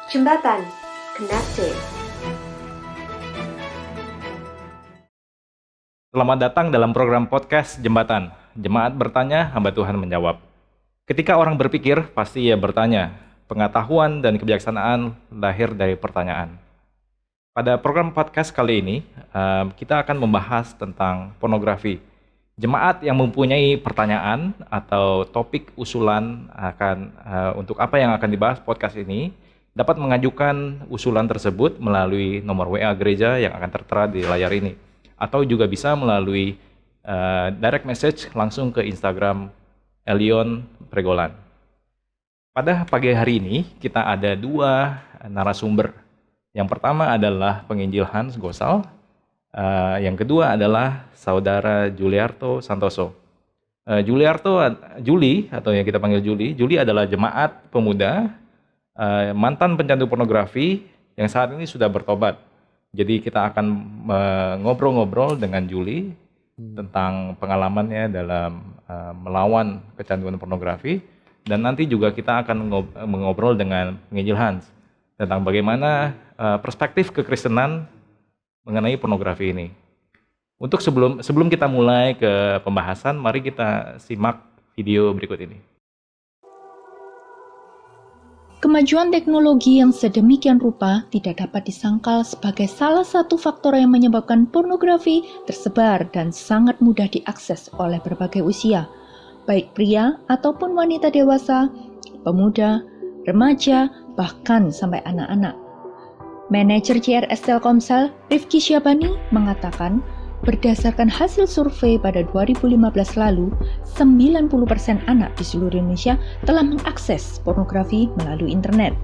Jembatan Connected. Selamat datang dalam program podcast Jembatan. Jemaat bertanya, hamba Tuhan menjawab. Ketika orang berpikir, pasti ia bertanya. Pengetahuan dan kebijaksanaan lahir dari pertanyaan. Pada program podcast kali ini, kita akan membahas tentang pornografi. Jemaat yang mempunyai pertanyaan atau topik usulan untuk apa yang akan dibahas podcast ini, dapat mengajukan usulan tersebut melalui nomor WA gereja yang akan tertera di layar ini. Atau juga bisa melalui direct message langsung ke Instagram Elion Pregolan. Pada pagi hari ini kita ada dua narasumber. Yang pertama adalah penginjil Hans Gosal, yang kedua adalah saudara Juliarto Santoso. Juli atau yang kita panggil Juli adalah jemaat pemuda, mantan pencandu pornografi yang saat ini sudah bertobat. Jadi kita akan ngobrol-ngobrol dengan Juli tentang pengalamannya dalam melawan kecanduan pornografi, dan nanti juga kita akan mengobrol dengan penginjil Hans tentang bagaimana perspektif kekristenan mengenai pornografi ini. Untuk sebelum kita mulai ke pembahasan, mari kita simak video berikut ini. Kemajuan teknologi yang sedemikian rupa tidak dapat disangkal sebagai salah satu faktor yang menyebabkan pornografi tersebar dan sangat mudah diakses oleh berbagai usia, baik pria ataupun wanita dewasa, pemuda, remaja, bahkan sampai anak-anak. Manajer CRS Telkomsel, Rifki Syabani, mengatakan, berdasarkan hasil survei pada 2015 lalu, 90% anak di seluruh Indonesia telah mengakses pornografi melalui internet.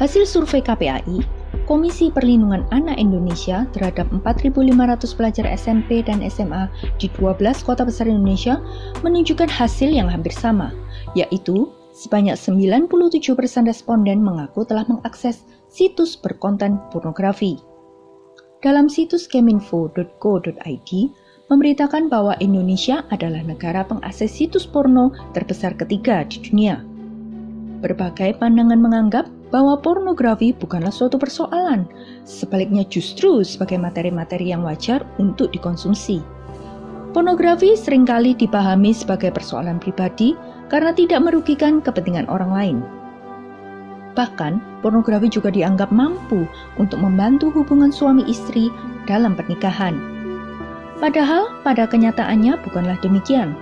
Hasil survei KPAI, Komisi Perlindungan Anak Indonesia terhadap 4.500 pelajar SMP dan SMA di 12 kota besar Indonesia menunjukkan hasil yang hampir sama, yaitu sebanyak 97% responden mengaku telah mengakses situs berkonten pornografi. Dalam situs keminfo.co.id memberitakan bahwa Indonesia adalah negara pengakses situs porno terbesar ketiga di dunia. Berbagai pandangan menganggap bahwa pornografi bukanlah suatu persoalan, sebaliknya justru sebagai materi-materi yang wajar untuk dikonsumsi. Pornografi seringkali dipahami sebagai persoalan pribadi karena tidak merugikan kepentingan orang lain. Bahkan, pornografi juga dianggap mampu untuk membantu hubungan suami istri dalam pernikahan. Padahal, pada kenyataannya bukanlah demikian.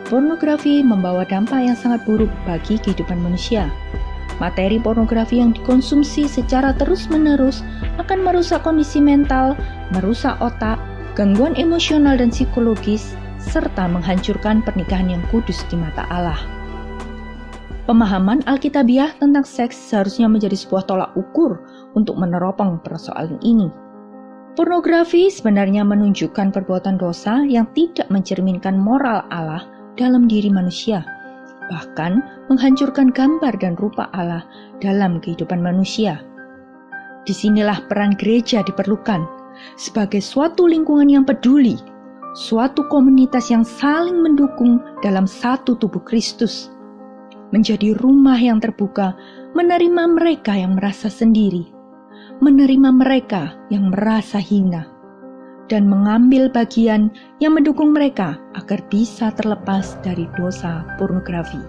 Pornografi membawa dampak yang sangat buruk bagi kehidupan manusia. Materi pornografi yang dikonsumsi secara terus-menerus akan merusak kondisi mental, merusak otak, gangguan emosional dan psikologis, serta menghancurkan pernikahan yang kudus di mata Allah. Pemahaman Alkitabiah tentang seks seharusnya menjadi sebuah tolak ukur untuk meneropong persoalan ini. Pornografi sebenarnya menunjukkan perbuatan dosa yang tidak mencerminkan moral Allah dalam diri manusia, bahkan menghancurkan gambar dan rupa Allah dalam kehidupan manusia. Disinilah peran gereja diperlukan sebagai suatu lingkungan yang peduli, suatu komunitas yang saling mendukung dalam satu tubuh Kristus, menjadi rumah yang terbuka, menerima mereka yang merasa sendiri, menerima mereka yang merasa hina, dan mengambil bagian yang mendukung mereka agar bisa terlepas dari dosa pornografi.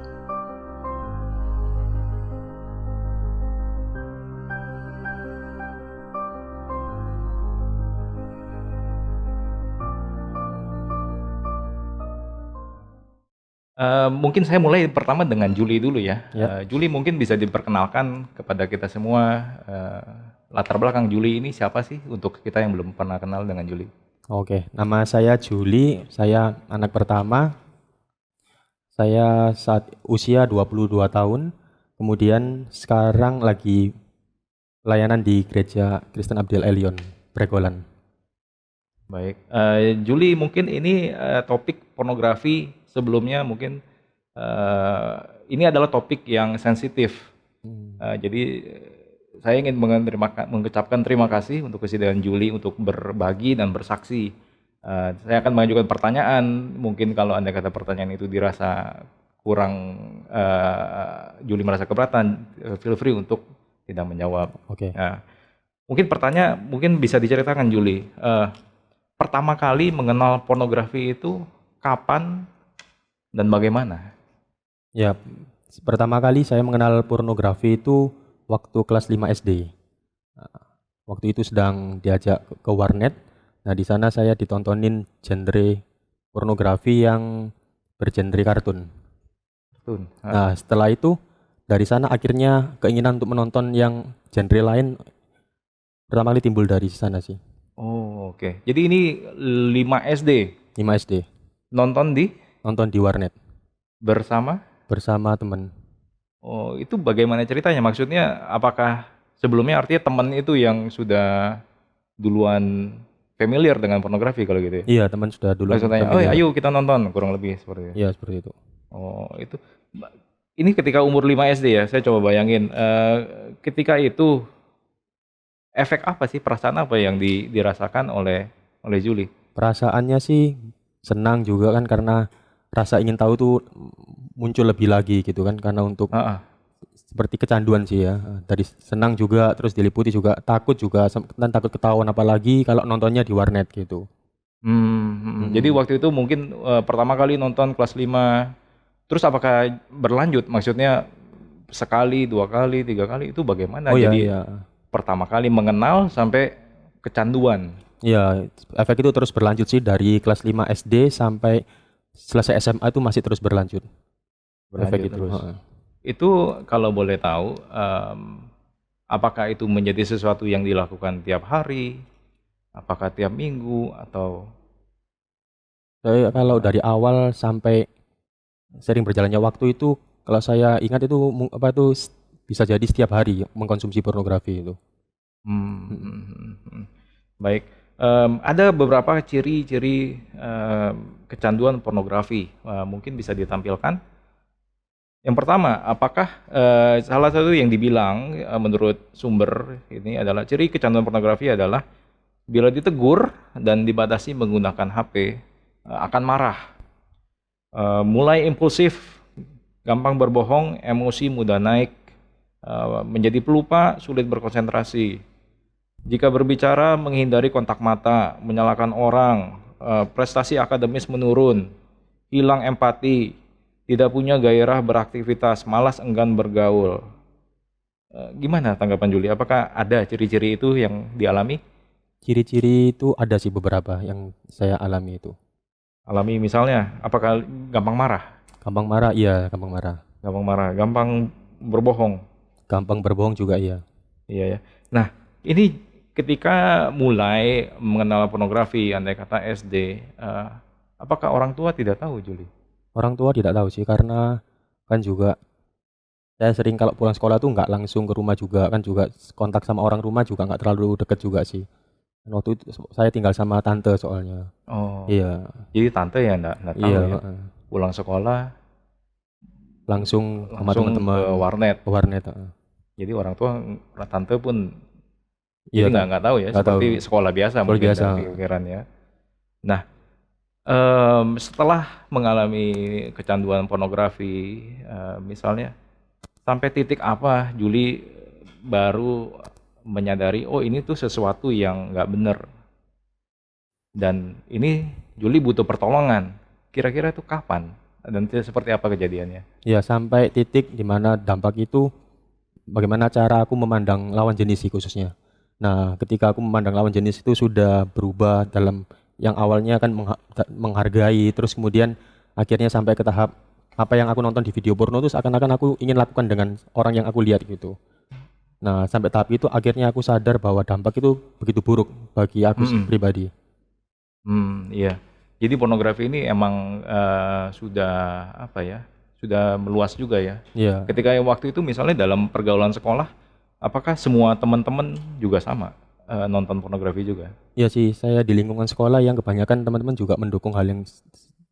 Mungkin saya mulai pertama dengan Juli dulu ya. Ya. Juli mungkin bisa diperkenalkan kepada kita semua, latar belakang Juli ini siapa sih untuk kita yang belum pernah kenal dengan Juli. Oke, nama saya Juli, saya anak pertama. Saya saat usia 22 tahun, kemudian sekarang lagi pelayanan di Gereja Kristen Abdiel Elion, Pregolan. Baik, Juli mungkin ini topik pornografi sebelumnya mungkin ini adalah topik yang sensitif. Jadi saya ingin mengucapkan terima kasih untuk kesediaan Juli untuk berbagi dan bersaksi. Saya akan mengajukan pertanyaan, mungkin kalau Anda kata pertanyaan itu dirasa kurang, Juli merasa keberatan, feel free untuk tidak menjawab. Oke. Nah, mungkin bisa diceritakan Juli, pertama kali mengenal pornografi itu kapan dan bagaimana? Ya, pertama kali saya mengenal pornografi itu waktu kelas 5 SD. Waktu itu sedang diajak ke warnet. Nah, di sana saya ditontonin genre pornografi yang bergenre kartun. Nah, setelah itu dari sana akhirnya keinginan untuk menonton yang genre lain pertama kali timbul dari sana sih. Oh, oke. Jadi ini 5 SD 5 SD. nonton Nonton di warnet bersama? bersama teman. Oh, itu bagaimana ceritanya? Maksudnya apakah sebelumnya artinya teman itu yang sudah duluan familiar dengan pornografi kalau gitu ya? Iya, teman sudah dulu. Langsung tanya, oh ayo kita nonton, kurang lebih seperti itu. Iya, seperti itu. Oh, itu. Ini ketika umur 5 SD ya, saya coba bayangin. Ketika itu, efek apa sih, perasaan apa yang dirasakan oleh Juli? Perasaannya sih senang juga kan, karena rasa ingin tahu tuh muncul lebih lagi gitu kan, karena untuk seperti kecanduan sih ya. Tadi senang juga, terus diliputi juga, takut juga, dan takut ketahuan apalagi kalau nontonnya di warnet gitu. Jadi waktu itu mungkin pertama kali nonton kelas 5, terus apakah berlanjut? Maksudnya sekali, 2 kali, 3 kali itu bagaimana? Oh Jadi iya. pertama kali mengenal sampai kecanduan. Iya, efek itu terus berlanjut sih dari kelas 5 SD sampai selesai SMA itu masih terus berlanjut. Efek itu. Terus. Itu kalau boleh tahu, apakah itu menjadi sesuatu yang dilakukan tiap hari? Apakah tiap minggu atau? Saya kalau dari awal sampai sering berjalannya waktu itu, kalau saya ingat itu bisa jadi setiap hari mengkonsumsi pornografi itu. Baik, ada beberapa ciri-ciri kecanduan pornografi, mungkin bisa ditampilkan. Yang pertama, apakah salah satu yang dibilang menurut sumber ini adalah ciri kecanduan pornografi adalah bila ditegur dan dibatasi menggunakan HP akan marah, mulai impulsif, gampang berbohong, emosi mudah naik, menjadi pelupa, sulit berkonsentrasi. Jika berbicara menghindari kontak mata, menyalahkan orang, prestasi akademis menurun, hilang empati, tidak punya gairah beraktivitas, malas enggan bergaul. Gimana tanggapan Juli? Apakah ada ciri-ciri itu yang dialami? Ciri-ciri itu ada sih beberapa yang saya alami itu. Alami misalnya, apakah gampang marah? Gampang marah, iya gampang marah. Gampang marah, gampang berbohong. Gampang berbohong juga iya. Iya ya. Nah, ini ketika mulai mengenal pornografi, andai kata SD, apakah orang tua tidak tahu, Juli? Orang tua tidak tahu sih, karena kan juga saya sering kalau pulang sekolah tuh nggak langsung ke rumah juga, kan juga kontak sama orang rumah juga nggak terlalu deket juga sih. Dan waktu itu saya tinggal sama tante soalnya. Oh. Iya. Jadi tante ya nggak tahu Iya, ya. Pulang sekolah langsung sama teman-teman ke warnet. Ke warnet. Jadi orang tua, tante pun Iya, jadi nggak tahu ya, nggak seperti tahu. sekolah biasa Sekolah mungkin biasa. dari pikirannya. Nah, setelah mengalami kecanduan pornografi, misalnya sampai titik apa Juli baru menyadari, oh ini tuh sesuatu yang nggak bener, dan ini Juli butuh pertolongan. Kira-kira itu kapan dan seperti apa kejadiannya? Ya, sampai titik dimana dampak itu bagaimana cara aku memandang lawan jenis sih khususnya. Nah, ketika aku memandang lawan jenis itu sudah berubah dalam yang awalnya kan menghargai, terus kemudian akhirnya sampai ke tahap apa yang aku nonton di video porno itu seakan-akan aku ingin lakukan dengan orang yang aku lihat gitu. Nah, sampai tahap itu akhirnya aku sadar bahwa dampak itu begitu buruk bagi aku pribadi. Iya. Jadi pornografi ini emang sudah apa ya? Sudah meluas juga ya. Iya. Ketika waktu itu misalnya dalam pergaulan sekolah, apakah semua teman-teman juga sama nonton pornografi juga? Iya sih, saya di lingkungan sekolah yang kebanyakan teman-teman juga mendukung hal yang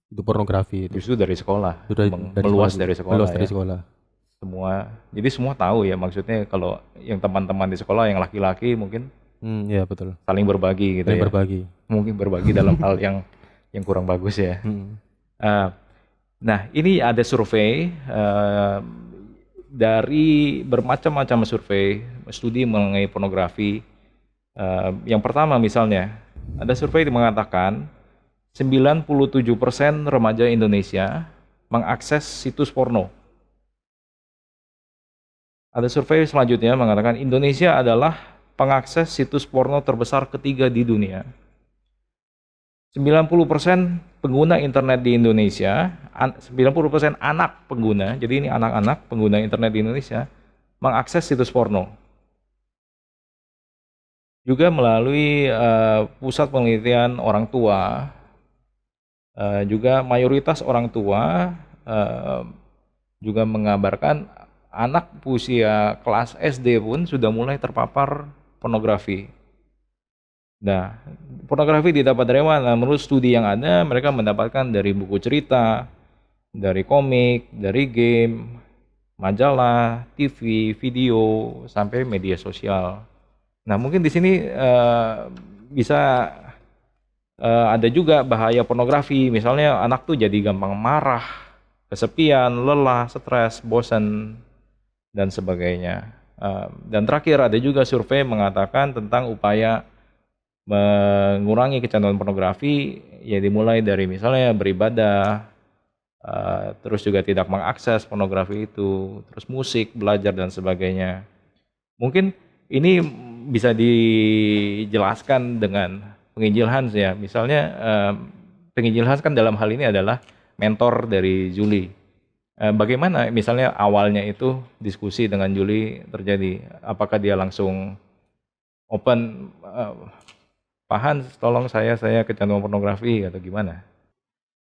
itu pornografi itu. Justru dari sekolah, Meluas dari sekolah. Meluas ya. dari sekolah. Jadi semua tahu ya, maksudnya kalau yang teman-teman di sekolah yang laki-laki mungkin Iya betul. saling berbagi gitu Saling ya. berbagi. Mungkin berbagi dalam hal yang kurang bagus ya. Nah, ini ada survei dari bermacam-macam survei studi mengenai pornografi. Yang pertama misalnya, ada survei yang mengatakan 97% remaja Indonesia mengakses situs porno. Ada survei selanjutnya mengatakan Indonesia adalah pengakses situs porno terbesar ketiga di dunia. 90% pengguna internet di Indonesia, 90% anak pengguna, jadi ini anak-anak pengguna internet di Indonesia, mengakses situs porno. Juga melalui pusat penelitian orang tua, juga mayoritas orang tua juga mengabarkan anak usia kelas SD pun sudah mulai terpapar pornografi. Nah, pornografi didapat dari mana? Menurut studi yang ada, mereka mendapatkan dari buku cerita, dari komik, dari game, majalah, TV, video, sampai media sosial. Nah, mungkin di sini bisa ada juga bahaya pornografi. Misalnya anak tuh jadi gampang marah, kesepian, lelah, stres, bosan, dan sebagainya. Dan terakhir ada juga survei mengatakan tentang upaya mengurangi kecanduan pornografi, ya dimulai dari misalnya beribadah, terus juga tidak mengakses pornografi itu, terus musik, belajar dan sebagainya. Mungkin ini bisa dijelaskan dengan penginjil Hans ya. Misalnya penginjil Hans kan dalam hal ini adalah mentor dari Julie. Bagaimana misalnya awalnya itu diskusi dengan Julie terjadi? Apakah dia langsung open, Pak Hans, tolong saya kecanduan pornografi atau gimana?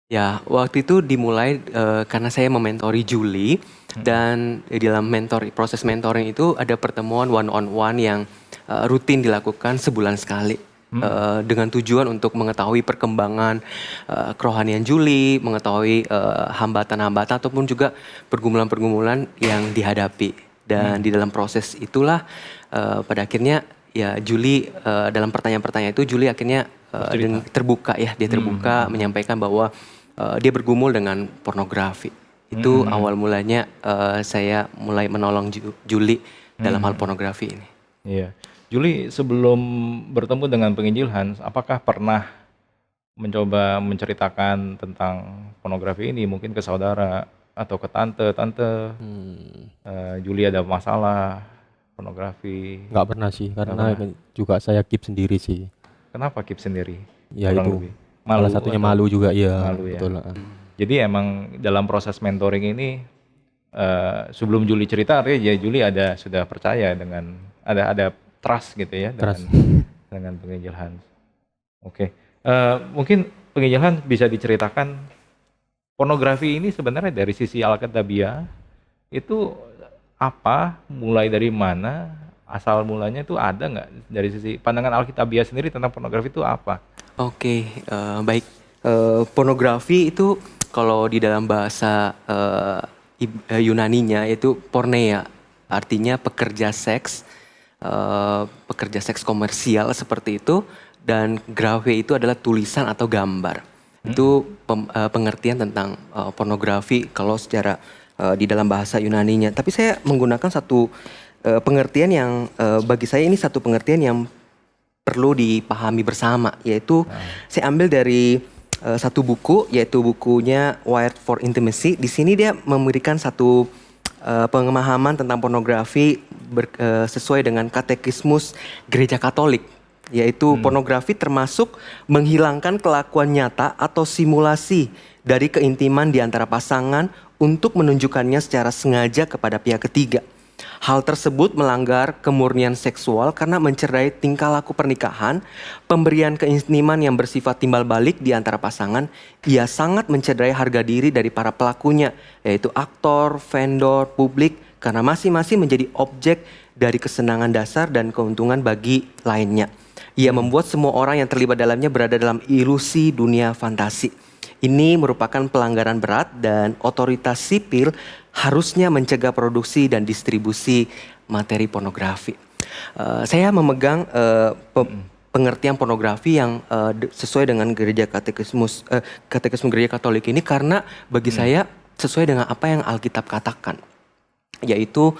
Ya, waktu itu dimulai karena saya mementori Julie dan di dalam proses mentoring itu ada pertemuan one on one yang rutin dilakukan sebulan sekali dengan tujuan untuk mengetahui perkembangan kerohanian Julie, mengetahui hambatan-hambatan ataupun juga pergumulan-pergumulan yang dihadapi. Dan di dalam proses itulah pada akhirnya ya Julie dalam pertanyaan-pertanyaan itu Julie akhirnya terbuka ya, dia terbuka menyampaikan bahwa dia bergumul dengan pornografi. Itu awal mulanya saya mulai menolong Julie dalam hal pornografi ini. Iya. Julie sebelum bertemu dengan penginjil Hans, apakah pernah mencoba menceritakan tentang pornografi ini mungkin ke saudara atau ke tante, Julie ada masalah pornografi? Nggak pernah sih, karena juga saya keep sendiri sih. Kenapa keep sendiri? Ya Kurang itu, lebih. Malu salah satunya atau? malu juga, ya. Malu ya. Betul. Jadi emang dalam proses mentoring ini sebelum Julie cerita, artinya ya Julie sudah percaya dengan ada trust gitu ya dengan penginjil Hans. Oke. Mungkin penginjil Hans bisa diceritakan pornografi ini sebenarnya dari sisi Alkitabiah itu apa, mulai dari mana, asal mulanya itu ada nggak dari sisi pandangan Alkitabiah sendiri tentang pornografi itu apa? Oke, baik. Pornografi itu kalau di dalam bahasa Yunaninya itu porneia, artinya pekerja seks komersial seperti itu, dan graphe itu adalah tulisan atau gambar. Itu pengertian tentang pornografi kalau secara di dalam bahasa Yunaninya. Tapi saya menggunakan satu pengertian yang bagi saya ini satu pengertian yang perlu dipahami bersama, yaitu saya ambil dari satu buku, yaitu bukunya Wired for Intimacy. Di sini dia memberikan satu pemahaman tentang pornografi sesuai dengan katekismus Gereja Katolik, yaitu pornografi termasuk menghilangkan kelakuan nyata atau simulasi dari keintiman di antara pasangan untuk menunjukkannya secara sengaja kepada pihak ketiga. Hal tersebut melanggar kemurnian seksual karena mencederai tingkah laku pernikahan, pemberian keintiman yang bersifat timbal balik di antara pasangan. Ia sangat mencederai harga diri dari para pelakunya, yaitu aktor, vendor, publik, karena masing-masing menjadi objek dari kesenangan dasar dan keuntungan bagi lainnya. Ia membuat semua orang yang terlibat dalamnya berada dalam ilusi dunia fantasi. Ini merupakan pelanggaran berat dan otoritas sipil harusnya mencegah produksi dan distribusi materi pornografi. Saya memegang pengertian pornografi yang sesuai dengan katekismus Gereja Katolik ini karena bagi saya sesuai dengan apa yang Alkitab katakan, yaitu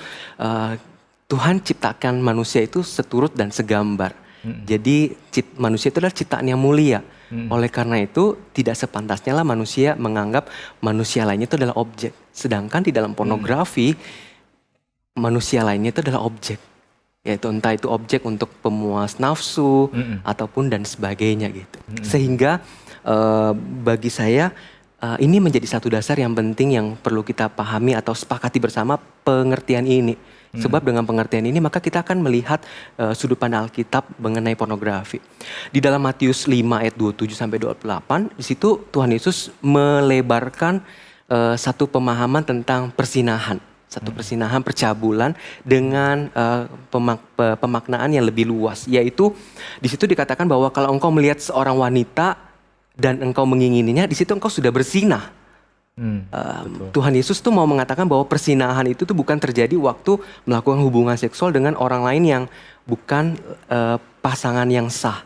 Tuhan ciptakan manusia itu seturut dan segambar. Jadi manusia itu adalah ciptaan yang mulia. Oleh karena itu tidak sepantasnya lah manusia menganggap manusia lainnya itu adalah objek. Sedangkan di dalam pornografi manusia lainnya itu adalah objek. Yaitu entah itu objek untuk pemuas nafsu ataupun dan sebagainya gitu. Sehingga bagi saya ini menjadi satu dasar yang penting yang perlu kita pahami atau sepakati bersama pengertian ini. Sebab dengan pengertian ini maka kita akan melihat sudut pandang Alkitab mengenai pornografi. Di dalam Matius 5 ayat 27 sampai 28, di situ Tuhan Yesus melebarkan satu pemahaman tentang persinahan. Satu persinahan, percabulan dengan pemaknaan yang lebih luas. Yaitu di situ dikatakan bahwa kalau engkau melihat seorang wanita dan engkau mengingininya, di situ engkau sudah berzinah. Tuhan Yesus tuh mau mengatakan bahwa persinahan itu tuh bukan terjadi waktu melakukan hubungan seksual dengan orang lain yang bukan pasangan yang sah.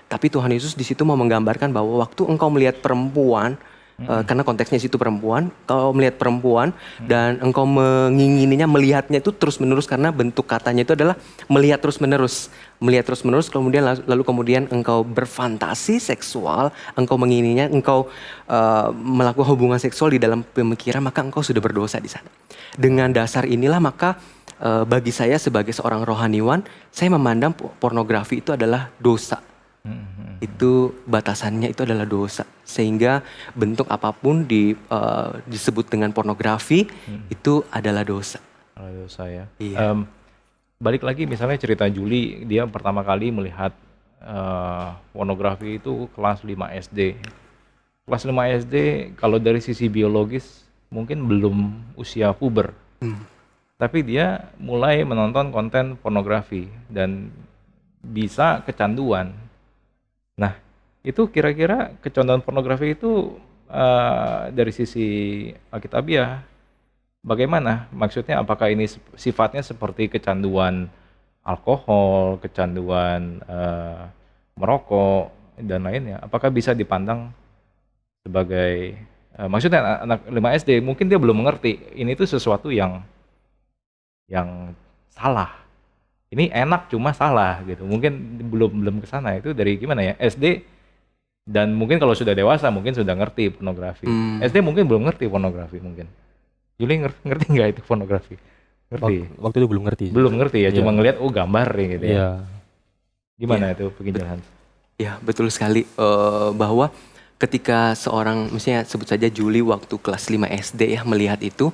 Tapi Tuhan Yesus di situ mau menggambarkan bahwa waktu engkau melihat perempuan, karena konteksnya situ perempuan, kalau melihat perempuan dan engkau mengingininya, melihatnya itu terus menerus karena bentuk katanya itu adalah melihat terus menerus. Melihat terus menerus, kemudian lalu kemudian engkau berfantasi seksual, engkau mengingininya, engkau melakukan hubungan seksual di dalam pemikiran, maka engkau sudah berdosa di sana. Dengan dasar inilah maka bagi saya sebagai seorang rohaniwan, saya memandang pornografi itu adalah dosa. Itu batasannya itu adalah dosa. Sehingga bentuk apapun disebut dengan pornografi itu adalah dosa. Dosa ya. Iya. Balik lagi misalnya cerita Juli, dia pertama kali melihat pornografi itu kelas 5 SD. Kelas 5 SD kalau dari sisi biologis mungkin belum usia puber. Tapi dia mulai menonton konten pornografi dan bisa kecanduan. Nah, itu kira-kira kecanduan pornografi itu dari sisi Alkitabiah bagaimana? Maksudnya apakah ini sifatnya seperti kecanduan alkohol, kecanduan merokok dan lainnya? Apakah bisa dipandang sebagai maksudnya anak 5 SD mungkin dia belum mengerti ini tuh sesuatu yang salah. Ini enak cuma salah gitu. Mungkin belum ke sana. Itu dari gimana ya? SD dan mungkin kalau sudah dewasa mungkin sudah ngerti pornografi. SD mungkin belum ngerti pornografi mungkin. Juli ngerti nggak itu pornografi? Ngerti. Waktu itu belum ngerti. Belum ngerti ya, cuma ngelihat gambar gitu ya. Iya. Gimana itu penjelasan? Ya, betul sekali bahwa ketika seorang, misalnya sebut saja Juli waktu kelas 5 SD ya melihat itu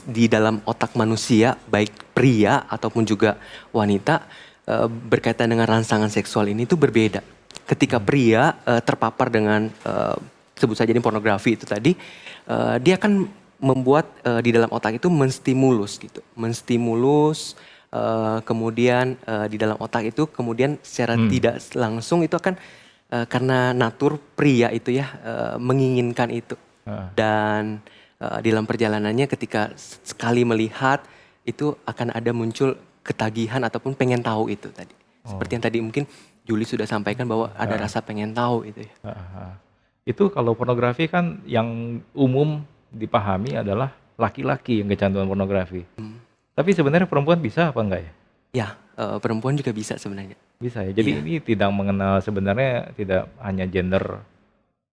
di dalam otak manusia baik pria ataupun juga wanita berkaitan dengan rangsangan seksual ini itu berbeda. Ketika pria terpapar dengan sebut saja ini pornografi itu tadi, dia akan membuat di dalam otak itu menstimulus gitu, kemudian di dalam otak itu kemudian secara tidak langsung itu akan karena natur pria itu ya menginginkan itu. Dan di dalam perjalanannya ketika sekali melihat itu akan ada muncul ketagihan ataupun pengen tahu itu tadi. Seperti yang tadi mungkin Juli sudah sampaikan bahwa ada rasa pengen tahu itu ya. Itu kalau pornografi kan yang umum dipahami adalah laki-laki yang kecanduan pornografi. Tapi sebenarnya perempuan bisa apa enggak ya? Ya, perempuan juga bisa sebenarnya. Bisa ya. Jadi ini tidak mengenal, sebenarnya tidak hanya gender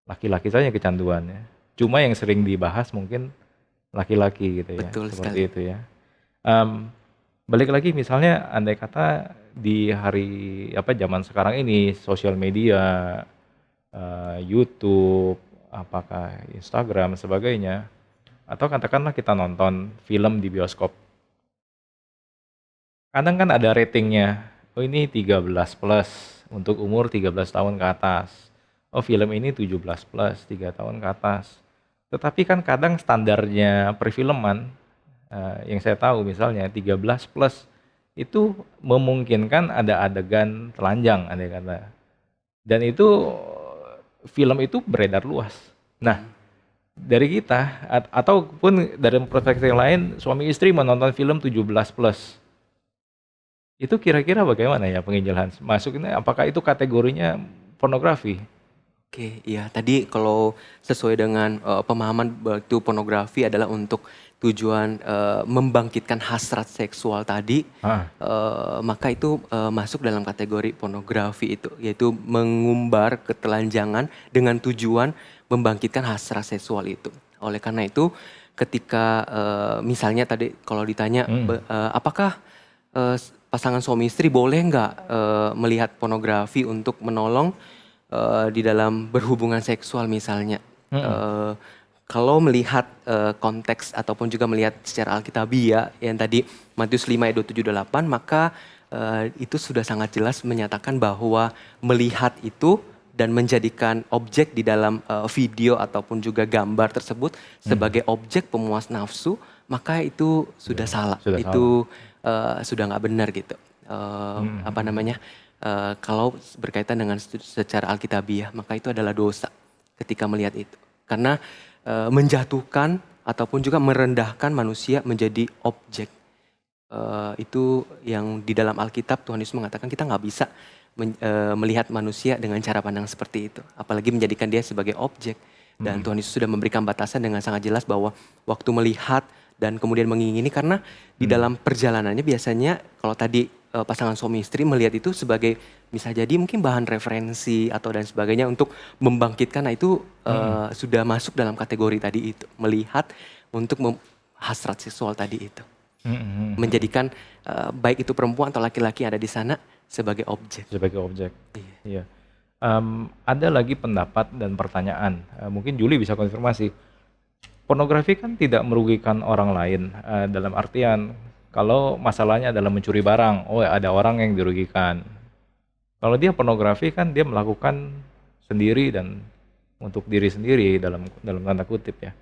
laki-laki saja kecanduannya. Cuma yang sering dibahas mungkin laki-laki gitu ya. Betul seperti sekali. itu ya. Balik lagi misalnya andai kata di hari zaman sekarang ini sosial media, YouTube, apakah Instagram sebagainya, atau katakanlah kita nonton film di bioskop. Kadang kan ada ratingnya, oh ini 13 plus untuk umur 13 tahun ke atas. Oh film ini 17 plus 3 tahun ke atas. Tetapi kan kadang standarnya perfilman yang saya tahu misalnya 13 plus itu memungkinkan ada adegan telanjang andai kata. Dan itu film itu beredar luas. Nah, dari kita ataupun dari perspektif yang lain suami istri menonton film 17 plus. Itu kira-kira bagaimana ya penginjilan? Masuk ini apakah itu kategorinya pornografi? Oke, iya. Tadi kalau sesuai dengan pemahaman bahwa itu pornografi adalah untuk tujuan membangkitkan hasrat seksual tadi, Ah, maka itu masuk dalam kategori pornografi itu, yaitu mengumbar ketelanjangan dengan tujuan membangkitkan hasrat seksual itu. Oleh karena itu, ketika misalnya tadi kalau ditanya, apakah pasangan suami istri boleh nggak melihat pornografi untuk menolong di dalam berhubungan seksual misalnya. Eh, Kalau melihat konteks ataupun juga melihat secara alkitabiah yang tadi Matius 5 ayat 27-28, maka itu sudah sangat jelas menyatakan bahwa melihat itu dan menjadikan objek di dalam video ataupun juga gambar tersebut sebagai objek pemuas nafsu, maka itu sudah salah. sudah Itu sudah nggak benar gitu. Apa namanya? Kalau berkaitan dengan secara alkitabiah, maka itu adalah dosa ketika melihat itu. Karena menjatuhkan ataupun juga merendahkan manusia menjadi objek. Itu yang di dalam Alkitab Tuhan Yesus mengatakan kita nggak bisa melihat manusia dengan cara pandang seperti itu. Apalagi menjadikan dia sebagai objek. Dan Tuhan Yesus sudah memberikan batasan dengan sangat jelas bahwa waktu melihat dan kemudian mengingini, karena di dalam perjalanannya biasanya kalau tadi pasangan suami istri melihat itu sebagai bisa jadi mungkin bahan referensi atau dan sebagainya untuk membangkitkan. Nah itu sudah masuk dalam kategori tadi itu, melihat untuk hasrat seksual tadi itu, menjadikan baik itu perempuan atau laki-laki yang ada di sana sebagai objek. sebagai objek. Iya. Ada lagi pendapat dan pertanyaan. Mungkin Juli bisa konfirmasi. Pornografi kan tidak merugikan orang lain, dalam artian kalau masalahnya adalah mencuri barang, oh ada orang yang dirugikan. Kalau dia pornografi kan dia melakukan sendiri dan untuk diri sendiri dalam tanda kutip ya.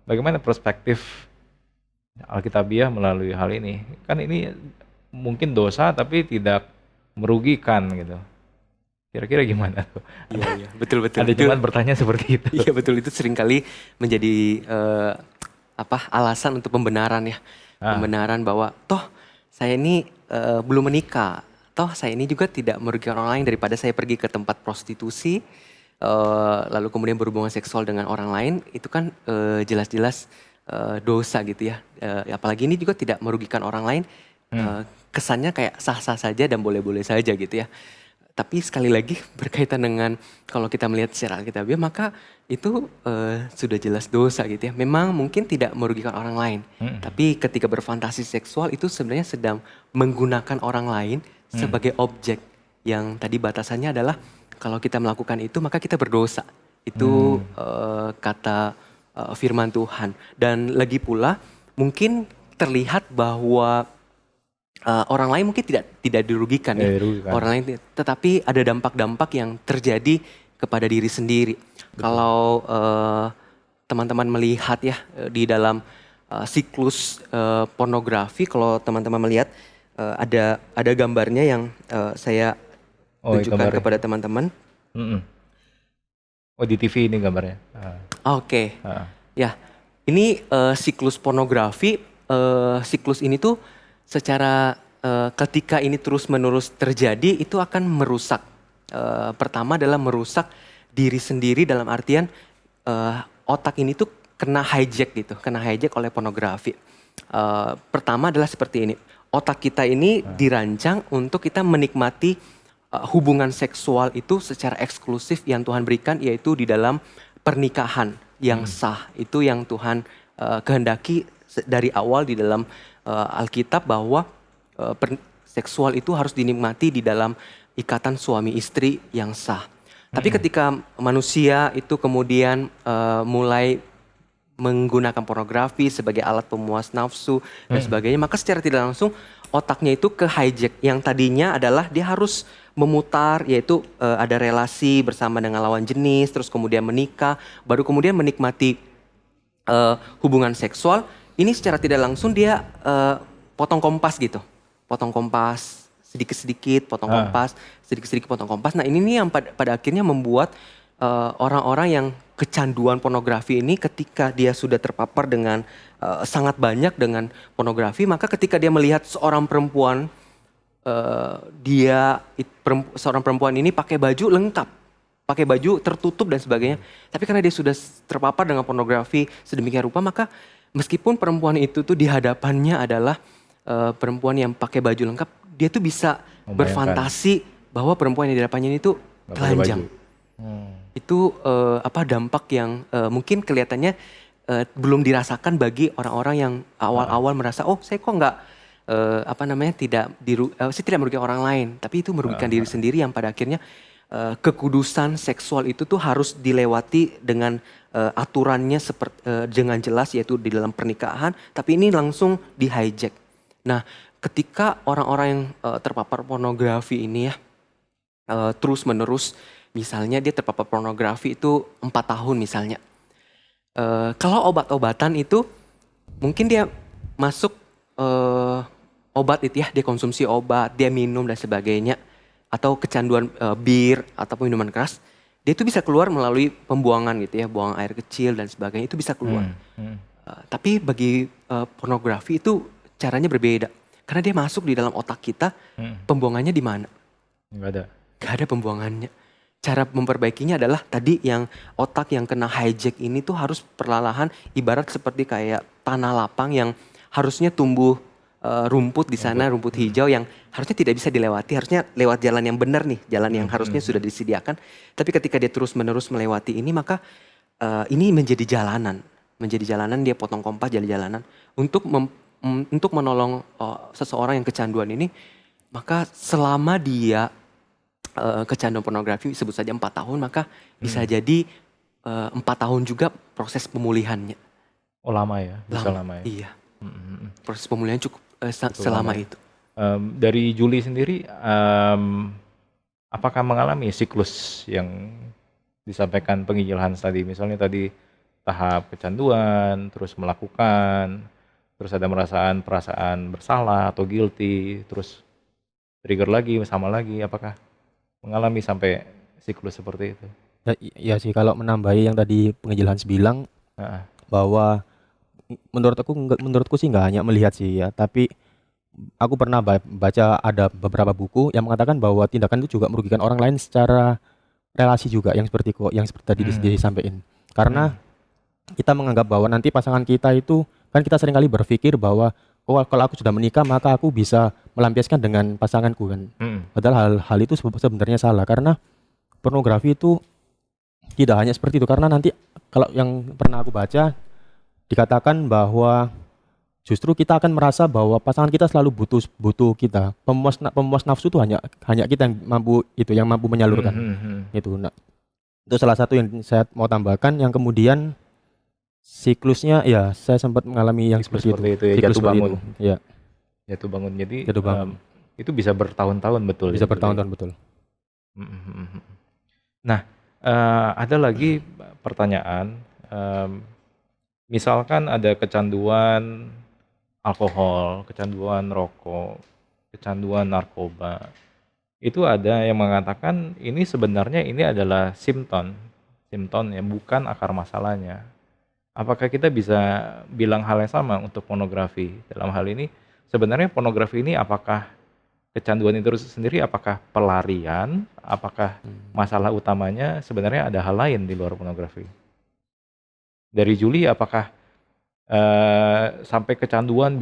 Bagaimana perspektif Alkitabiah melalui hal ini? Kan ini mungkin dosa tapi tidak merugikan gitu. Kira-kira gimana tuh? Iya, betul. Ada Itu, jemaat bertanya seperti itu. iya betul, itu seringkali menjadi alasan untuk pembenaran ya. Pembenaran bahwa toh saya ini belum menikah, toh saya ini juga tidak merugikan orang lain daripada saya pergi ke tempat prostitusi, lalu kemudian berhubungan seksual dengan orang lain, itu kan jelas-jelas dosa gitu ya. Apalagi ini juga tidak merugikan orang lain, kesannya kayak sah-sah saja dan boleh-boleh saja gitu ya. Tapi sekali lagi berkaitan dengan kalau kita melihat secara alkitabiah, maka itu sudah jelas dosa gitu ya. Memang mungkin tidak merugikan orang lain, tapi ketika berfantasi seksual itu sebenarnya sedang menggunakan orang lain sebagai objek. Yang tadi batasannya adalah kalau kita melakukan itu maka kita berdosa. Itu kata firman Tuhan. Dan lagi pula mungkin terlihat bahwa orang lain mungkin tidak dirugikan ya. Dirugikan. Orang lain, tetapi ada dampak-dampak yang terjadi kepada diri sendiri. Kalau teman-teman melihat ya di dalam siklus pornografi, kalau teman-teman melihat ada gambarnya yang saya tunjukkan gambarnya. kepada teman-teman. Oh di TV ini gambarnya. Oke. Ya, ini siklus pornografi. Siklus ini tuh secara ketika ini terus-menerus terjadi itu akan merusak. Pertama adalah merusak diri sendiri dalam artian otak ini tuh kena hijack gitu, kena hijack oleh pornografi. Pertama adalah seperti ini, otak kita ini dirancang untuk kita menikmati hubungan seksual itu secara eksklusif yang Tuhan berikan, yaitu di dalam pernikahan yang sah. Itu yang Tuhan kehendaki dari awal di dalam Alkitab, bahwa seksual itu harus dinikmati di dalam ikatan suami istri yang sah. Tapi ketika manusia itu kemudian mulai menggunakan pornografi sebagai alat pemuas nafsu dan sebagainya, maka secara tidak langsung otaknya itu ke hijack. Yang tadinya adalah dia harus memutar, yaitu ada relasi bersama dengan lawan jenis, terus kemudian menikah, baru kemudian menikmati hubungan seksual. Ini secara tidak langsung dia potong kompas gitu. Potong kompas sedikit-sedikit, potong kompas sedikit-sedikit, potong kompas. Nah ini nih yang pada akhirnya membuat orang-orang yang kecanduan pornografi ini, ketika dia sudah terpapar dengan sangat banyak dengan pornografi, maka ketika dia melihat seorang perempuan, seorang perempuan ini pakai baju lengkap. pakai baju tertutup dan sebagainya. Tapi karena dia sudah terpapar dengan pornografi sedemikian rupa, maka meskipun perempuan itu tuh di hadapannya adalah perempuan yang pakai baju lengkap, dia tuh bisa Membayangkan. berfantasi bahwa perempuan yang di hadapannya ini tuh Nggak pakai telanjang. baju. Itu dampak yang mungkin kelihatannya belum dirasakan bagi orang-orang yang awal-awal merasa, oh saya kok nggak saya tidak merugikan orang lain, tapi itu merugikan diri sendiri yang pada akhirnya kekudusan seksual itu tuh harus dilewati dengan aturannya dengan jelas, yaitu di dalam pernikahan, tapi ini langsung di hijack. Nah, ketika orang-orang yang terpapar pornografi ini ya terus menerus, misalnya dia terpapar pornografi itu 4 tahun misalnya. Kalau obat-obatan itu mungkin dia masuk obat itu ya, dia konsumsi obat, dia minum dan sebagainya, atau kecanduan bir ataupun minuman keras, dia itu bisa keluar melalui pembuangan gitu ya, buang air kecil dan sebagainya, itu bisa keluar. Tapi bagi pornografi itu caranya berbeda, karena dia masuk di dalam otak kita. Pembuangannya di mana? Nggak ada pembuangannya. Cara memperbaikinya adalah tadi yang otak yang kena hijack ini tuh harus perlahan, ibarat seperti kayak tanah lapang yang harusnya tumbuh rumput di sana, rumput hijau yang harusnya tidak bisa dilewati, harusnya lewat jalan yang benar nih, jalan yang harusnya sudah disediakan. Tapi ketika dia terus menerus melewati ini, maka ini menjadi jalanan, dia potong kompas jadi jalanan untuk menolong seseorang yang kecanduan ini. Maka selama dia kecanduan pornografi sebut saja 4 tahun, maka bisa jadi 4 tahun juga proses pemulihannya. Oh lama ya, bisa lama ya. Iya, proses pemulihan cukup selama itu. Dari Juli sendiri, apakah mengalami siklus yang disampaikan penginjil Hans tadi? Misalnya tadi tahap kecanduan, terus melakukan, terus ada perasaan bersalah atau guilty, terus trigger lagi, sama lagi, apakah mengalami sampai siklus seperti itu? Ya sih, kalau menambahi yang tadi penginjil Hans bilang, bahwa menurutku sih nggak hanya melihat sih ya, tapi aku pernah baca ada beberapa buku yang mengatakan bahwa tindakan itu juga merugikan orang lain secara relasi juga, yang seperti tadi disampaikan. Karena kita menganggap bahwa nanti pasangan kita itu, kan kita seringkali berpikir bahwa oh kalau aku sudah menikah maka aku bisa melampiaskan dengan pasanganku kan. Padahal hal itu sebenarnya salah, karena pornografi itu tidak hanya seperti itu. Karena nanti kalau yang pernah aku baca dikatakan bahwa justru kita akan merasa bahwa pasangan kita selalu butuh kita. Pemuas nafsu itu hanya kita yang mampu menyalurkan. Itu. Nah, itu salah satu yang saya mau tambahkan. Yang kemudian siklusnya ya saya sempat mengalami yang seperti itu ya, jatuh bangun. Ya. Jatuh bangun. Jadi Jatuh bangun. itu bisa bertahun-tahun betul. Bisa bertahun-tahun betul. Nah, ada lagi pertanyaan. Misalkan ada kecanduan alkohol, kecanduan rokok, kecanduan narkoba. Itu ada yang mengatakan ini sebenarnya ini adalah simptom ya, bukan akar masalahnya. Apakah kita bisa bilang hal yang sama untuk pornografi? Dalam hal ini, sebenarnya pornografi ini apakah kecanduan itu sendiri, apakah pelarian, apakah masalah utamanya sebenarnya ada hal lain di luar pornografi? Dari Juli, apakah sampai kecanduan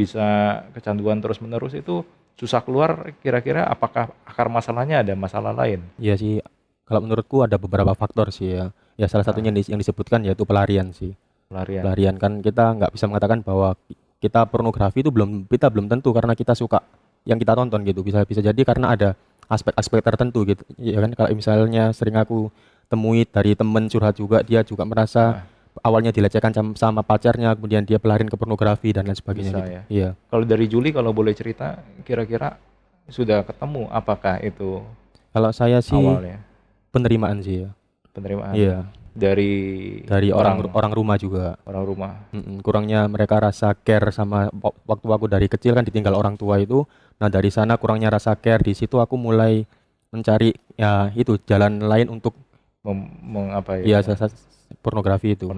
terus-menerus itu susah keluar, kira-kira apakah akar masalahnya ada masalah lain? Iya sih, kalau menurutku ada beberapa faktor sih ya. Ya salah satunya yang disebutkan yaitu pelarian sih. Pelarian kan kita nggak bisa mengatakan bahwa kita pornografi itu kita belum tentu karena kita suka yang kita tonton gitu. Bisa jadi karena ada aspek-aspek tertentu gitu. Ya kan, kalau misalnya sering aku temui dari temen curhat juga, dia juga merasa awalnya dilecehkan sama pacarnya, kemudian dia pelarian ke pornografi dan lain sebagainya Bisa, gitu. ya. Iya. Kalau dari Juli, kalau boleh cerita, kira-kira sudah ketemu apakah itu Kalau saya sih awalnya? penerimaan sih ya. Penerimaan? Iya. Dari orang rumah juga. Orang rumah. Kurangnya mereka rasa care sama waktu aku dari kecil kan ditinggal orang tua itu. Nah dari sana kurangnya rasa care, di situ aku mulai mencari ya itu jalan lain untuk pornografi itu.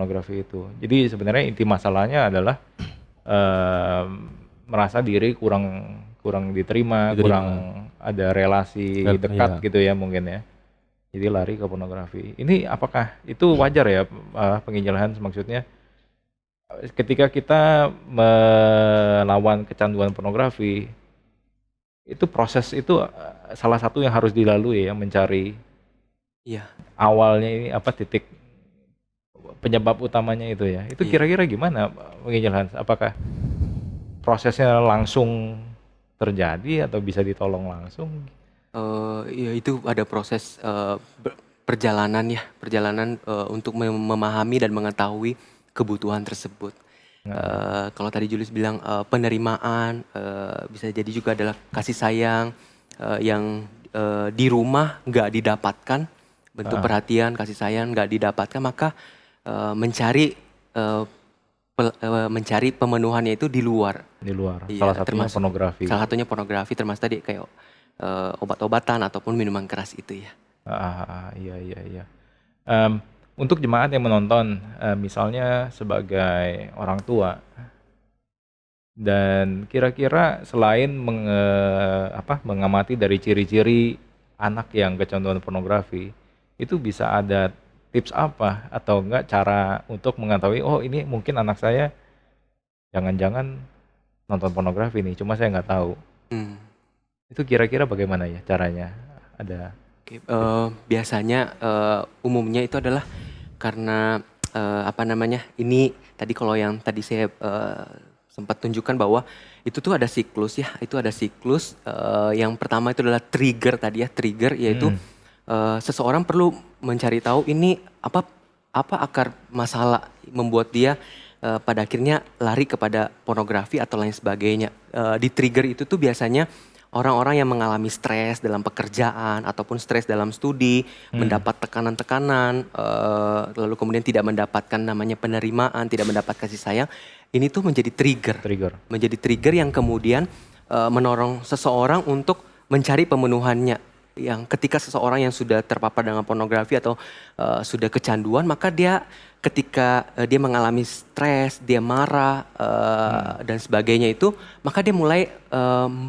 Jadi sebenarnya inti masalahnya adalah merasa diri kurang diterima, kurang ada relasi dekat gitu ya mungkin ya. Jadi lari ke pornografi. Ini apakah itu wajar ya, penginjalahan maksudnya? Ketika kita melawan kecanduan pornografi, itu proses itu salah satu yang harus dilalui ya, mencari Iya. awalnya ini apa, titik penyebab utamanya itu ya. Itu Iya. kira-kira gimana, penginjalahan? Apakah prosesnya langsung terjadi atau bisa ditolong langsung? Ya itu ada proses perjalanan ya, perjalanan untuk memahami dan mengetahui kebutuhan tersebut. Kalau tadi Julius bilang penerimaan, bisa jadi juga adalah kasih sayang yang di rumah nggak didapatkan, bentuk perhatian, kasih sayang nggak didapatkan, maka mencari mencari pemenuhannya itu di luar. Di luar. Iya, Salah satunya termasuk pornografi. Salah satunya pornografi, termasuk tadi kayak obat-obatan ataupun minuman keras itu ya. Iya. Untuk jemaat yang menonton, misalnya sebagai orang tua, dan kira-kira selain mengamati dari ciri-ciri anak yang kecanduan pornografi, itu bisa ada tips apa atau enggak cara untuk mengetahui, oh ini mungkin anak saya jangan-jangan nonton pornografi nih, cuma saya nggak tahu. Itu kira-kira bagaimana ya caranya? Ada Oke, biasanya umumnya itu adalah karena ini tadi kalau yang tadi saya sempat tunjukkan bahwa itu tuh ada siklus ya, itu ada siklus. Yang pertama itu adalah trigger tadi ya, trigger yaitu seseorang perlu mencari tahu ini apa akar masalah membuat dia pada akhirnya lari kepada pornografi atau lain sebagainya. Di trigger itu tuh biasanya orang-orang yang mengalami stres dalam pekerjaan ataupun stres dalam studi, mendapat tekanan-tekanan, lalu kemudian tidak mendapatkan namanya penerimaan, tidak mendapat kasih sayang, ini tuh menjadi trigger. Menjadi trigger yang kemudian mendorong seseorang untuk mencari pemenuhannya. Yang ketika seseorang yang sudah terpapar dengan pornografi atau sudah kecanduan, maka dia ketika dia mengalami stres, dia marah dan sebagainya itu, maka dia mulai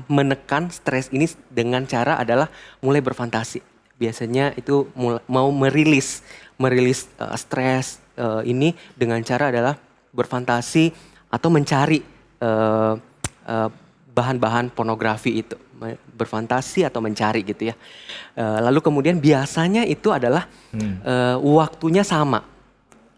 menekan stres ini dengan cara adalah mulai berfantasi. Biasanya itu mau merilis stres ini dengan cara adalah berfantasi atau mencari bahan-bahan pornografi itu, berfantasi atau mencari gitu ya. Lalu kemudian biasanya itu adalah waktunya sama.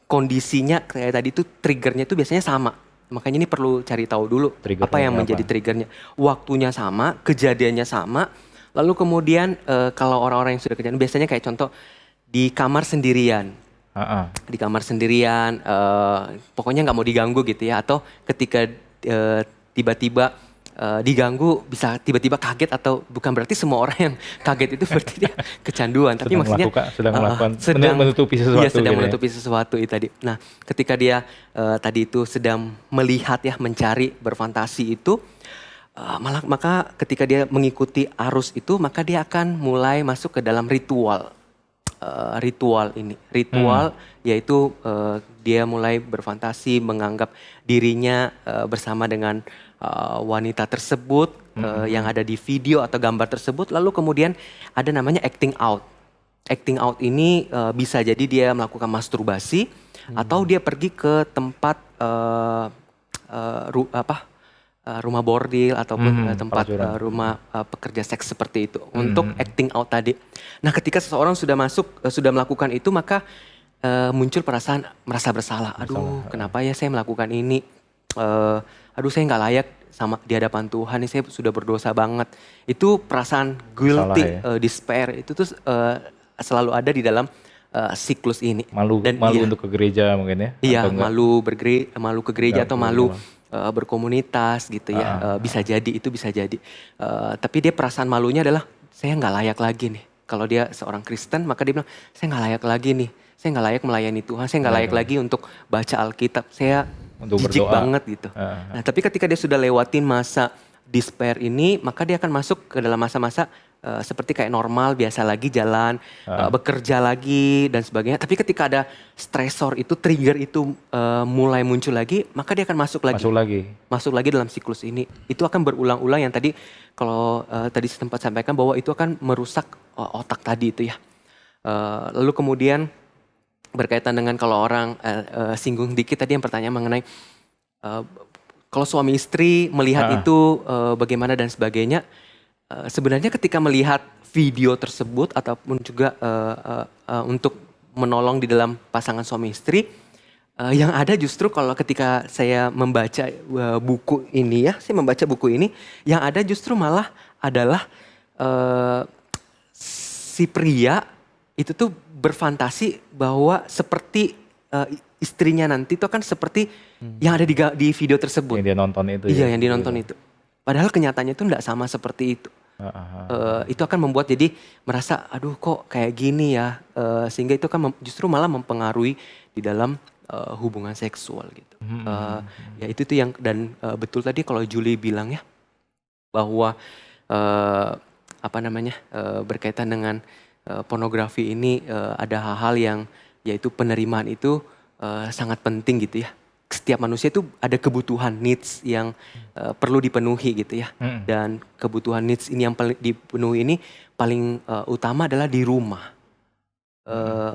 Kondisinya kayak tadi itu triggernya itu biasanya sama. Makanya ini perlu cari tahu dulu apa yang menjadi triggernya. Waktunya sama, kejadiannya sama. Lalu kemudian kalau orang-orang yang sudah kecanduan biasanya kayak contoh di kamar sendirian. Di kamar sendirian, pokoknya nggak mau diganggu gitu ya. Atau ketika tiba-tiba diganggu bisa tiba-tiba kaget, atau bukan berarti semua orang yang kaget itu berarti dia kecanduan, tapi maksudnya sedang menutupi sesuatu. Iya, sedang menutupi sesuatu itu tadi. Nah, ketika dia tadi itu sedang melihat ya, mencari, berfantasi itu, maka ketika dia mengikuti arus itu, maka dia akan mulai masuk ke dalam ritual. Ritual yaitu dia mulai berfantasi menganggap dirinya bersama dengan wanita tersebut yang ada di video atau gambar tersebut. Lalu kemudian ada namanya acting out. Acting out ini bisa jadi dia melakukan masturbasi atau dia pergi ke tempat rumah bordil ataupun tempat rumah pekerja seks seperti itu untuk acting out tadi. Nah, ketika seseorang sudah melakukan itu, maka muncul perasaan merasa bersalah. Aduh, kenapa ya saya melakukan ini? Aduh, saya nggak layak sama di hadapan Tuhan. Saya sudah berdosa banget. Itu perasaan guilty, despair itu tuh selalu ada di dalam siklus ini. Malu untuk ke gereja mungkin ya? Iya, malu ke gereja atau malu berkomunitas gitu ya. Bisa jadi, itu bisa jadi. Tapi dia perasaan malunya adalah saya nggak layak lagi nih. Kalau dia seorang Kristen, maka dia bilang saya nggak layak lagi nih. Saya nggak layak melayani Tuhan. Saya nggak layak lagi untuk baca Alkitab. Saya jijik banget gitu. Nah, tapi ketika dia sudah lewatin masa despair ini, maka dia akan masuk ke dalam masa-masa seperti kayak normal, biasa lagi jalan, bekerja lagi dan sebagainya. Tapi ketika ada stresor itu, trigger itu mulai muncul lagi, maka dia akan masuk lagi dalam siklus ini. Itu akan berulang-ulang, yang tadi kalau tadi sempat sampaikan bahwa itu akan merusak otak tadi itu ya. Lalu kemudian berkaitan dengan kalau orang singgung dikit tadi yang pertanyaan mengenai kalau suami istri melihat itu bagaimana dan sebagainya. Sebenarnya ketika melihat video tersebut ataupun juga untuk menolong di dalam pasangan suami istri, yang ada justru kalau ketika saya membaca buku ini ya, saya membaca buku ini, yang ada justru malah adalah si pria itu tuh berfantasi bahwa seperti istrinya nanti itu akan seperti yang ada di video tersebut. Yang dia nonton itu. Iya, yang dinonton itu. Padahal kenyataannya itu enggak sama seperti itu. Itu akan membuat jadi merasa, aduh kok kayak gini ya. Sehingga itu kan justru malah mempengaruhi di dalam hubungan seksual gitu. Ya itu tuh yang, dan betul tadi kalau Julie bilang ya, bahwa berkaitan dengan pornografi ini ada hal-hal yang yaitu penerimaan itu sangat penting gitu ya. Setiap manusia itu ada kebutuhan needs yang perlu dipenuhi gitu ya. Dan kebutuhan needs ini yang dipenuhi ini paling utama adalah di rumah.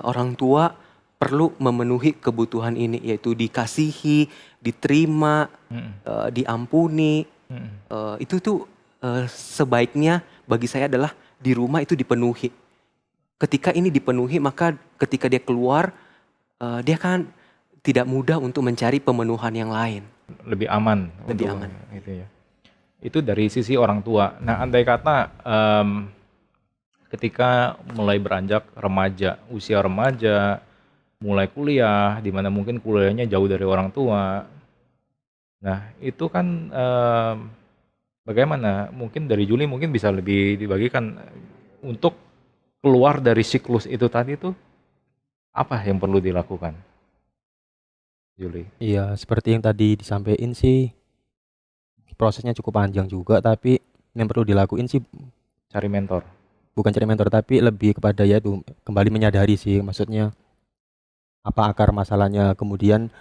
Orang tua perlu memenuhi kebutuhan ini, yaitu dikasihi, diterima, diampuni. Itu tuh sebaiknya bagi saya adalah di rumah itu dipenuhi. Ketika ini dipenuhi, maka ketika dia keluar, dia kan tidak mudah untuk mencari pemenuhan yang lain. Lebih aman. Lebih aman. Gitu ya. Itu dari sisi orang tua. Nah, andai kata ketika mulai beranjak remaja, usia remaja, mulai kuliah, di mana mungkin kuliahnya jauh dari orang tua. Nah, itu kan bagaimana? Mungkin dari Juli mungkin bisa lebih dibagikan untuk keluar dari siklus itu tadi tuh apa yang perlu dilakukan? Juli. Iya, seperti yang tadi disampaikan sih, prosesnya cukup panjang juga, tapi yang perlu dilakuin sih Cari mentor. bukan cari mentor, tapi lebih kepada ya itu kembali menyadari sih, maksudnya apa akar masalahnya, kemudian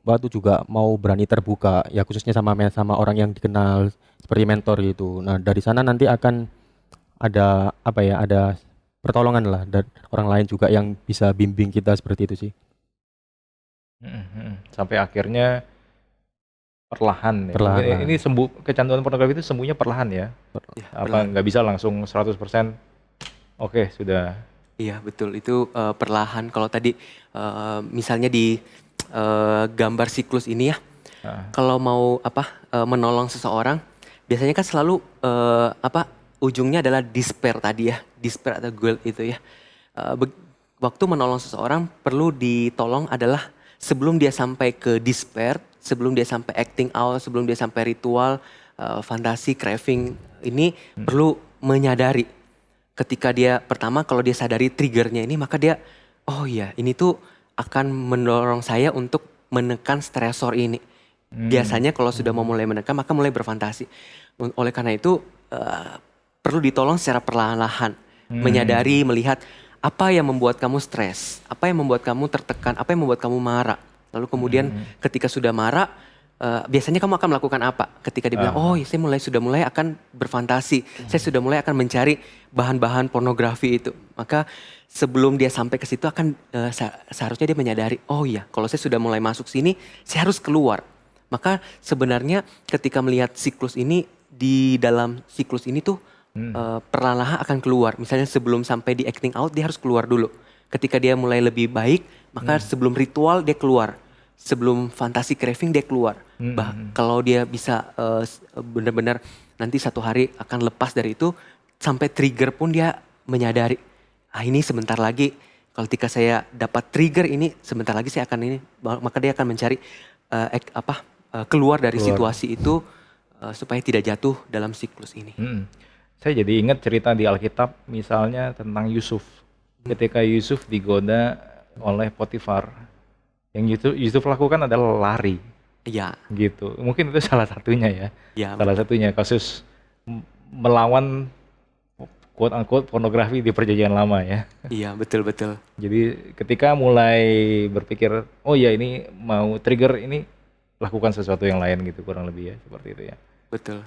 waktu juga mau berani terbuka ya, khususnya sama orang yang dikenal seperti mentor gitu. Nah dari sana nanti akan ada ada pertolongan lah dari orang lain juga yang bisa bimbing kita seperti itu sih. Sampai akhirnya perlahan ya. Perlahan. Ini kecanduan pornografi itu sembuhnya perlahan ya. Ya, Apa nggak bisa langsung 100% oke sudah. Iya betul, itu perlahan. Kalau tadi misalnya di gambar siklus ini ya, kalau mau menolong seseorang, biasanya kan selalu ujungnya adalah despair tadi ya, despair atau guilt itu ya. Waktu menolong seseorang perlu ditolong adalah sebelum dia sampai ke despair, sebelum dia sampai acting out, sebelum dia sampai ritual, fantasi, craving, ini perlu menyadari. Ketika dia pertama kalau dia sadari triggernya ini, maka dia, oh iya ini tuh akan mendorong saya untuk menekan stresor ini. Biasanya kalau sudah mau mulai menekan, maka mulai berfantasi. Oleh karena itu perlu ditolong secara perlahan-lahan. Menyadari, melihat apa yang membuat kamu stres, apa yang membuat kamu tertekan, apa yang membuat kamu marah. Lalu kemudian ketika sudah marah, biasanya kamu akan melakukan apa? Ketika dia bilang, oh saya sudah mulai akan berfantasi, saya sudah mulai akan mencari bahan-bahan pornografi itu. Maka sebelum dia sampai ke situ akan seharusnya dia menyadari, oh iya kalau saya sudah mulai masuk sini, saya harus keluar. Maka sebenarnya ketika melihat siklus ini, di dalam siklus ini tuh perlahan-lahan akan keluar. Misalnya sebelum sampai di acting out, dia harus keluar dulu. Ketika dia mulai lebih baik, maka sebelum ritual dia keluar. Sebelum fantasi craving dia keluar. Kalau dia bisa benar-benar nanti satu hari akan lepas dari itu, sampai trigger pun dia menyadari. Ini sebentar lagi, kalau ketika saya dapat trigger ini, sebentar lagi saya akan ini, maka dia akan mencari keluar dari situasi itu supaya tidak jatuh dalam siklus ini. Saya jadi ingat cerita di Alkitab misalnya tentang Yusuf. Ketika Yusuf digoda oleh Potifar, yang Yusuf lakukan adalah lari. Iya. Gitu. Mungkin itu salah satunya ya. Ya, salah satunya kasus melawan quote unquote pornografi di perjanjian lama ya. Iya, betul-betul. Jadi ketika mulai berpikir, oh ya ini mau trigger ini, lakukan sesuatu yang lain gitu kurang lebih ya, seperti itu ya. Betul.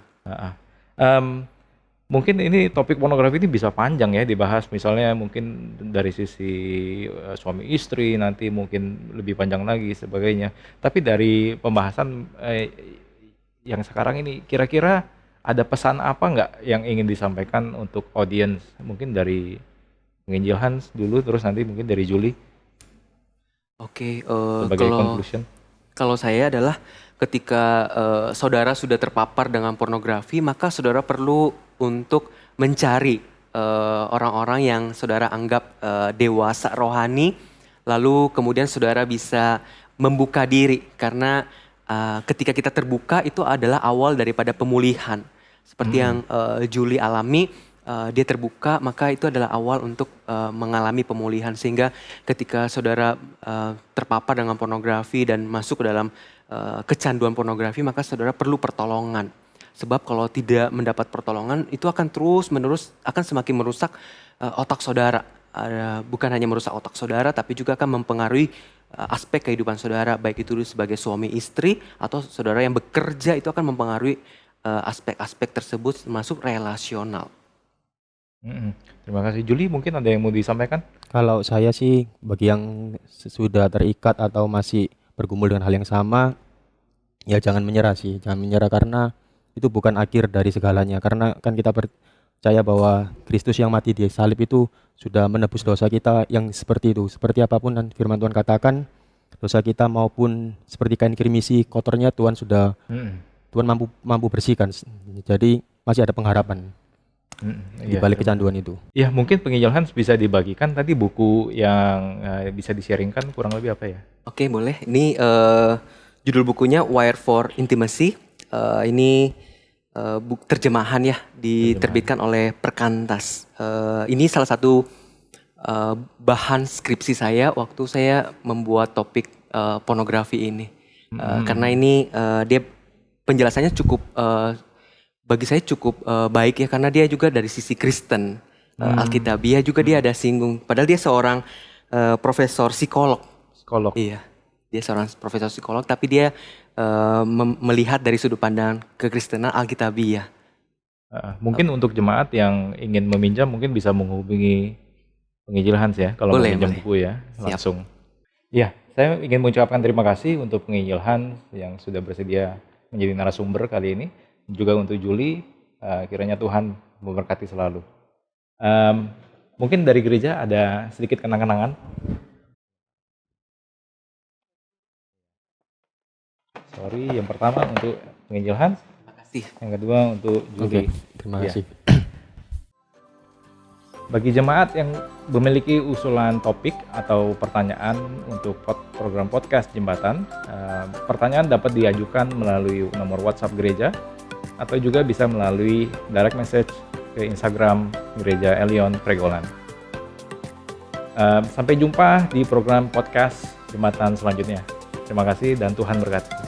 Mungkin ini topik pornografi ini bisa panjang ya dibahas, misalnya mungkin dari sisi suami istri, nanti mungkin lebih panjang lagi sebagainya. Tapi dari pembahasan yang sekarang ini, kira-kira ada pesan apa nggak yang ingin disampaikan untuk audiens? Mungkin dari penginjil Hans dulu, terus nanti mungkin dari Julie Oke, sebagai conclusion. kalau saya adalah ketika saudara sudah terpapar dengan pornografi, maka saudara perlu untuk mencari orang-orang yang saudara anggap dewasa rohani, lalu kemudian saudara bisa membuka diri karena ketika kita terbuka itu adalah awal daripada pemulihan. Seperti yang Julie alami, dia terbuka, maka itu adalah awal untuk mengalami pemulihan. Sehingga ketika saudara terpapar dengan pornografi dan masuk ke dalam kecanduan pornografi, maka saudara perlu pertolongan. Sebab kalau tidak mendapat pertolongan, itu akan terus-menerus akan semakin merusak otak saudara. Bukan hanya merusak otak saudara, tapi juga akan mempengaruhi aspek kehidupan saudara, baik itu sebagai suami istri atau saudara yang bekerja, itu akan mempengaruhi aspek-aspek tersebut, termasuk relasional. Terima kasih. Julie, mungkin ada yang mau disampaikan? Kalau saya sih bagi yang sudah terikat atau masih bergumul dengan hal yang sama, ya jangan menyerah sih, jangan menyerah karena itu bukan akhir dari segalanya. Karena kan kita percaya bahwa Kristus yang mati di salib itu sudah menebus dosa kita yang seperti itu. Seperti apapun dan firman Tuhan katakan, dosa kita maupun seperti kain kirmisi kotornya Tuhan sudah Tuhan mampu bersihkan. Jadi masih ada pengharapan di balik kecanduan itu. Ya, mungkin penginjil Hans bisa dibagikan tadi buku yang bisa di-sharingkan kurang lebih apa ya? Oke, boleh. Ini judul bukunya Wire for Intimacy. Ini terjemahan ya, diterbitkan oleh Perkantas. Ini salah satu bahan skripsi saya waktu saya membuat topik pornografi ini. Karena ini dia penjelasannya cukup bagi saya cukup baik ya, karena dia juga dari sisi Kristen, Alkitabiah juga dia ada singgung. Padahal dia seorang profesor psikolog. Iya, dia seorang profesor psikolog, tapi dia melihat dari sudut pandang kekristenan Alkitabiah. Mungkin untuk jemaat yang ingin meminjam mungkin bisa menghubungi penginjil Hans ya, kalau Boleh, meminjam boleh. buku ya, langsung. Ya, saya ingin mengucapkan terima kasih untuk penginjil Hans yang sudah bersedia menjadi narasumber kali ini. Juga untuk Julie, kiranya Tuhan memberkati selalu. Mungkin dari gereja ada sedikit kenang-kenangan. Sorry, yang pertama untuk penginjil Hans, Terima kasih. yang kedua untuk Julie. Terima Ya. kasih. Bagi jemaat yang memiliki usulan topik atau pertanyaan untuk program podcast Jembatan, pertanyaan dapat diajukan melalui nomor WhatsApp gereja atau juga bisa melalui direct message ke Instagram Gereja Elion Pregolan. Sampai jumpa di program podcast Jembatan selanjutnya. Terima kasih dan Tuhan berkati.